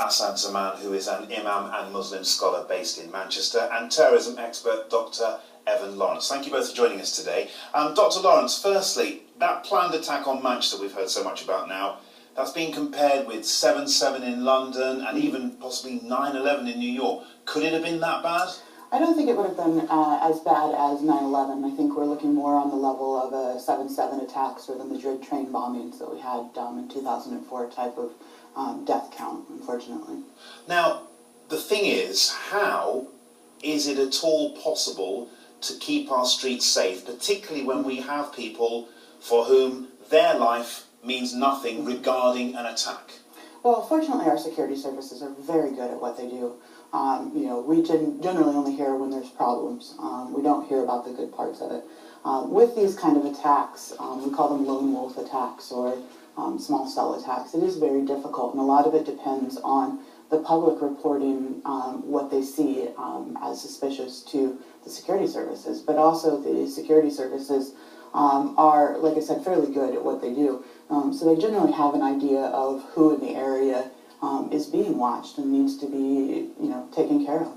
Asad Zaman, who is an imam and Muslim scholar based in Manchester, and terrorism expert Dr. Evan Lawrence. Thank you both for joining us today. Dr. Lawrence, firstly, that planned attack on Manchester we've heard so much about now, that's been compared with 7/7 in London and even possibly 9/11 in New York. Could it have been that bad? I don't think it would have been as bad as 9/11. I think we're looking more on the level of a 7/7 attacks or the Madrid train bombings that we had in 2004 type of death count, unfortunately. Now, the thing is, how is it at all possible to keep our streets safe, particularly when we have people for whom their life means nothing regarding an attack? Well, fortunately, our security services are very good at what they do. We generally only hear when there's problems. We don't hear about the good parts of it. With these kind of attacks, we call them lone wolf attacks or small cell attacks. It is very difficult, and a lot of it depends on the public reporting what they see as suspicious to the security services. But also the security services are, like I said, fairly good at what they do. So they generally have an idea of who in the area is being watched and needs to be, taken care of.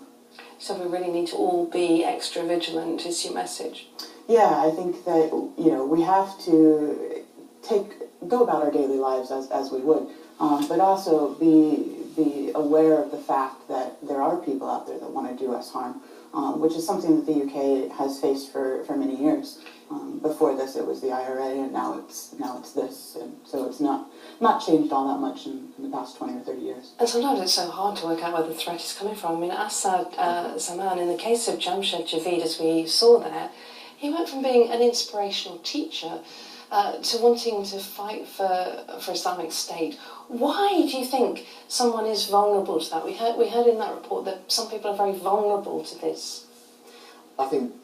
So we really need to all be extra vigilant, is your message? Yeah, I think that, we have to go about our daily lives as we would, but also be aware of the fact that there are people out there that want to do us harm, which is something that the UK has faced for many years. Before this, it was the IRA, and now it's this, and so it's not changed all that much in the past 20 or 30 years. And sometimes it's so hard to work out where the threat is coming from. I mean, Asad Zaman, in the case of Jamshed Javid, as we saw there, he went from being an inspirational teacher to wanting to fight for Islamic State. Why do you think someone is vulnerable to that? We heard in that report that some people are very vulnerable to this. I think